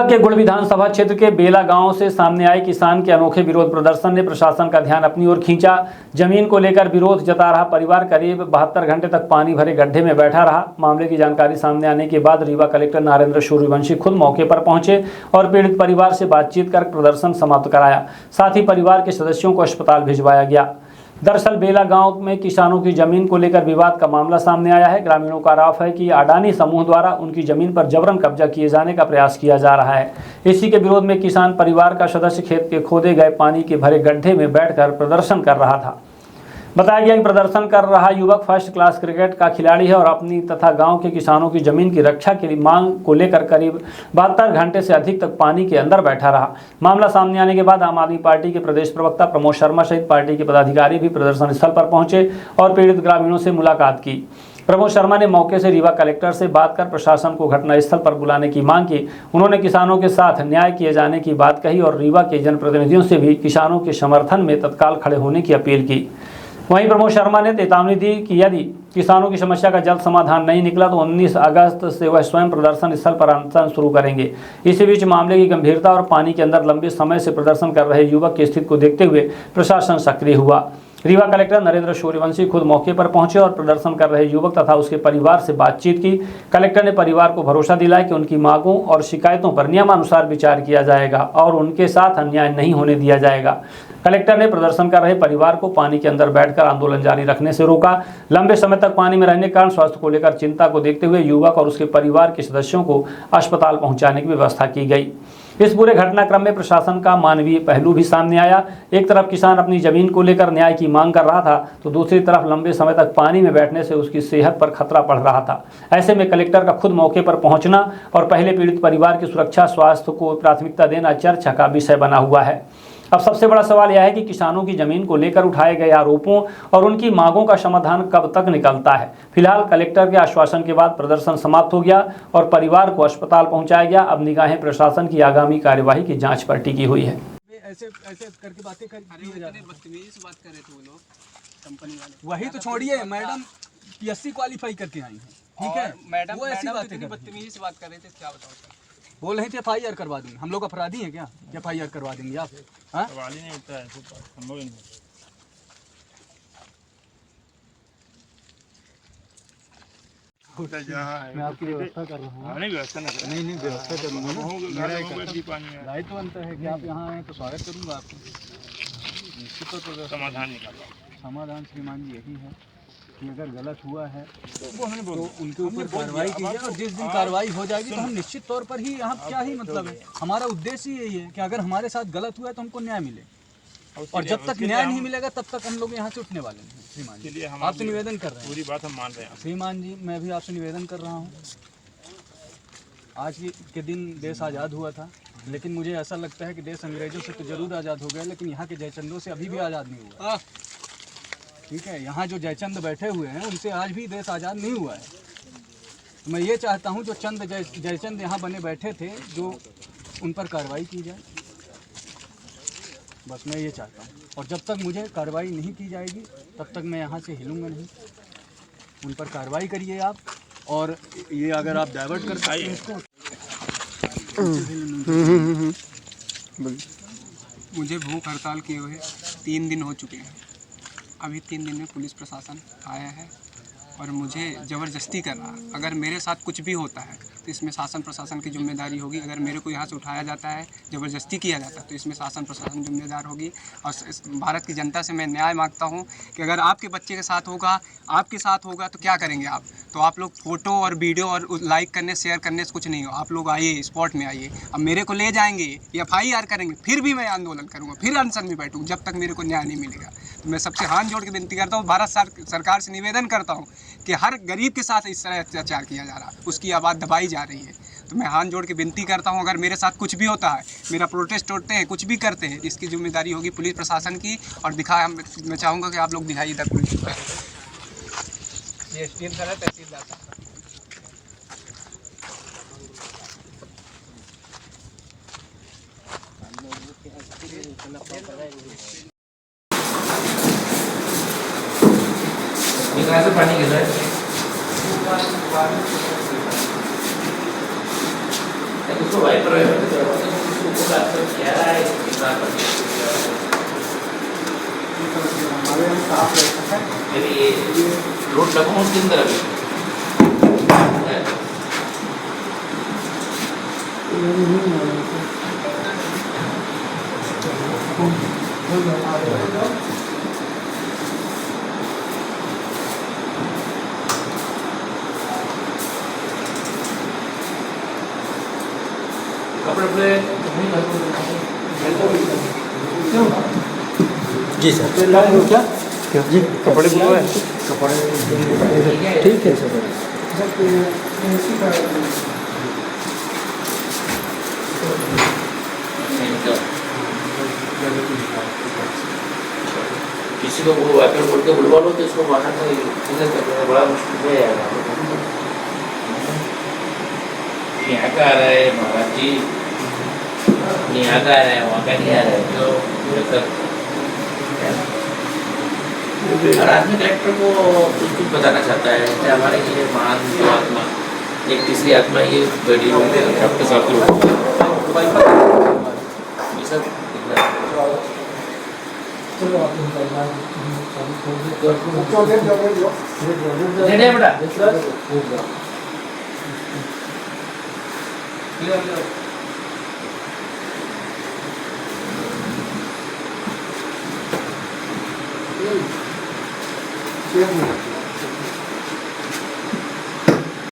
के गुड़ विधानसभा क्षेत्र के बेला गांव से सामने आए किसान के अनोखे विरोध प्रदर्शन ने प्रशासन का ध्यान अपनी ओर खींचा। जमीन को लेकर विरोध जता रहा परिवार करीब 72 घंटे तक पानी भरे गड्ढे में बैठा रहा। मामले की जानकारी सामने आने के बाद रीवा कलेक्टर नरेंद्र सूर्यवंशी खुद मौके पर पहुंचे और पीड़ित परिवार से बातचीत कर प्रदर्शन समाप्त कराया। साथ ही परिवार के सदस्यों को अस्पताल भिजवाया गया। दरअसल बेला गांव में किसानों की जमीन को लेकर विवाद का मामला सामने आया है। ग्रामीणों का आरोप है कि अडानी समूह द्वारा उनकी जमीन पर जबरन कब्जा किए जाने का प्रयास किया जा रहा है। इसी के विरोध में किसान परिवार का सदस्य खेत के खोदे गए पानी के भरे गड्ढे में बैठकर प्रदर्शन कर रहा था। बताया गया कि प्रदर्शन कर रहा युवक फर्स्ट क्लास क्रिकेट का खिलाड़ी है और अपनी तथा गांव के किसानों की जमीन की रक्षा के लिए मांग को लेकर करीब 72 घंटे से अधिक तक पानी के अंदर बैठा रहा। मामला सामने आने के बाद आम आदमी पार्टी के प्रदेश प्रवक्ता प्रमोद शर्मा सहित पार्टी के पदाधिकारी भी प्रदर्शन स्थल पर पहुंचे और पीड़ित ग्रामीणों से मुलाकात की। प्रमोद शर्मा ने मौके से रीवा कलेक्टर से बात कर प्रशासन को घटनास्थल पर बुलाने की मांग की। उन्होंने किसानों के साथ न्याय किए जाने की बात कही और रीवा के जनप्रतिनिधियों से भी किसानों के समर्थन में तत्काल खड़े होने की अपील की। वहीं प्रमोद शर्मा ने चेतावनी दी कि यदि किसानों की समस्या का जल्द समाधान नहीं निकला तो 19 अगस्त से वह स्वयं प्रदर्शन स्थल पर अनशन शुरू करेंगे। इसी बीच मामले की गंभीरता और पानी के अंदर लंबे समय से प्रदर्शन कर रहे युवक की स्थिति को देखते हुए प्रशासन सक्रिय हुआ। रीवा कलेक्टर नरेंद्र सूर्यवंशी खुद मौके पर पहुंचे और प्रदर्शन कर रहे युवक तथा उसके परिवार से बातचीत की। कलेक्टर ने परिवार को भरोसा दिलाया कि उनकी मांगों और शिकायतों पर नियमानुसार विचार किया जाएगा और उनके साथ अन्याय नहीं होने दिया जाएगा। कलेक्टर ने प्रदर्शन कर रहे परिवार को पानी के अंदर बैठकर आंदोलन जारी रखने से रोका। लंबे समय तक पानी में रहने के कारण स्वास्थ्य को लेकर चिंता को देखते हुए युवक और उसके परिवार के सदस्यों को अस्पताल पहुंचाने की व्यवस्था की गई। इस पूरे घटनाक्रम में प्रशासन का मानवीय पहलू भी सामने आया। एक तरफ किसान अपनी जमीन को लेकर न्याय की मांग कर रहा था तो दूसरी तरफ लंबे समय तक पानी में बैठने से उसकी सेहत पर खतरा पड़ रहा था। ऐसे में कलेक्टर का खुद मौके पर पहुंचना और पहले पीड़ित परिवार की सुरक्षा स्वास्थ्य को प्राथमिकता देना चर्चा का विषय बना हुआ है। अब सबसे बड़ा सवाल यह है कि किसानों की जमीन को लेकर उठाए गए आरोपों और उनकी मांगों का समाधान कब तक निकलता है। फिलहाल कलेक्टर के आश्वासन के बाद प्रदर्शन समाप्त हो गया और परिवार को अस्पताल पहुंचाया गया। अब निगाहें प्रशासन की आगामी कार्यवाही की जांच पर टिकी हुई है। ऐसे करके बातें बदतमीजी से बात कर रहे थे वो लोग कंपनी वाले। वही तो छोड़िए, मैडम पीएससी क्वालीफाई करके आई हैं, ठीक है मैडम। वो ऐसी बातें बदतमीजी से बात कर रहे थे, क्या बताओ। बोल रहे थे FIR करवा देंगे। हम लोग अपराधी हैं क्या? FIR करवा देंगे आप? हाँ नहीं होता है हम लोग। मैं आपकी व्यवस्था कर रहा हूँ। नहीं व्यवस्था नहीं व्यवस्था करूँगा। दायित्व बनता है कि आप यहाँ आए तो स्वागत करूँगा आपको। निश्चित तौर पर समाधान निकालना। समाधान श्रीमान जी यही है कि अगर गलत हुआ है तो उनके ऊपर कार्रवाई की जाए और जिस दिन कार्रवाई हो जाएगी तो हम निश्चित तौर पर ही यहाँ क्या ही मतलब है, हमारा उद्देश्य यही है कि अगर हमारे साथ गलत हुआ है तो हमको न्याय मिले और जब तक न्याय नहीं मिलेगा तब तक हम लोग यहाँ से उठने वाले नहीं। श्रीमान जी आपसे निवेदन कर रहे हैं, पूरी बात हम मान रहे हैं। श्रीमान जी मैं भी आपसे निवेदन कर रहा हूँ। आज के दिन देश आज़ाद हुआ था, लेकिन मुझे ऐसा लगता है कि देश अंग्रेजों से तो जरूर आज़ाद हो गया, लेकिन यहाँ के जयचंदों से अभी भी आज़ाद नहीं हुआ। ठीक है, यहाँ जो जयचंद बैठे हुए हैं उनसे आज भी देश आज़ाद नहीं हुआ है। तो मैं ये चाहता हूँ जो जयचंद यहाँ बने बैठे थे, जो उन पर कार्रवाई की जाए, बस मैं ये चाहता हूँ। और जब तक मुझे कार्रवाई नहीं की जाएगी तब तक मैं यहाँ से हिलूँगा नहीं। उन पर कार्रवाई करिए आप, और ये अगर आप डाइवर्ट कर सकते हैं इसको। मुझे भूख हड़ताल किए हुए 3 दिन हो चुके हैं। अभी 3 दिन में पुलिस प्रशासन आया है और मुझे ज़बरदस्ती कर रहा है। अगर मेरे साथ कुछ भी होता है तो इसमें शासन प्रशासन की जिम्मेदारी होगी। अगर मेरे को यहाँ से उठाया जाता है, ज़बरदस्ती किया जाता है, तो इसमें शासन प्रशासन जिम्मेदार होगी। और भारत की जनता से मैं न्याय मांगता हूँ कि अगर आपके बच्चे के साथ होगा, आपके साथ होगा तो क्या करेंगे आप? तो आप लोग फ़ोटो और वीडियो और लाइक करने शेयर करने से कुछ नहीं हो। आप लोग आइए, स्पॉट में आइए। अब मेरे को ले जाएंगे, FIR करेंगे, फिर भी मैं आंदोलन करूँगा, फिर अनशन में बैठूँ जब तक मेरे को न्याय नहीं मिलेगा। तो मैं सबसे हाथ जोड़ के विनती करता हूँ, भारत सरकार से निवेदन करता हूँ कि हर गरीब के साथ इस तरह अत्याचार किया जा रहा है, उसकी आवाज़ दबाई जा रही है। तो मैं हाथ जोड़ के विनती करता हूँ, अगर मेरे साथ कुछ भी होता है, मेरा प्रोटेस्ट तोड़ते हैं, कुछ भी करते हैं, इसकी जिम्मेदारी होगी पुलिस प्रशासन की। और मैं चाहूँगा कि आप लोग दिखाइए तक पुलिस ये SDM सर है, तहसीलदार साहब। कैसे पानी गिर रहा है? उसको वाइपर क्या है कितना हमारे यहाँ साफ रहता है। ये रोड लगाऊं उसके अंदर अभी कपड़े जी सर क्या जी कपड़े बुलवाए ठीक है सर। किसी को वो वाइपर बोल के बुलवा लो तो इसको बाहर में इधर करने में बड़ा मुश्किल है यार। यहाँ का आ रहा है महाराज जी, यहाँ का आ रहा है, वहाँ का नहीं आ रहा है, तो हर आदमी कलेक्टर को कुछ बताना चाहता है कि हमारे ये महान जो आत्मा, एक तीसरी आत्मा ये बड़ी आपके साथ ये सब बेटा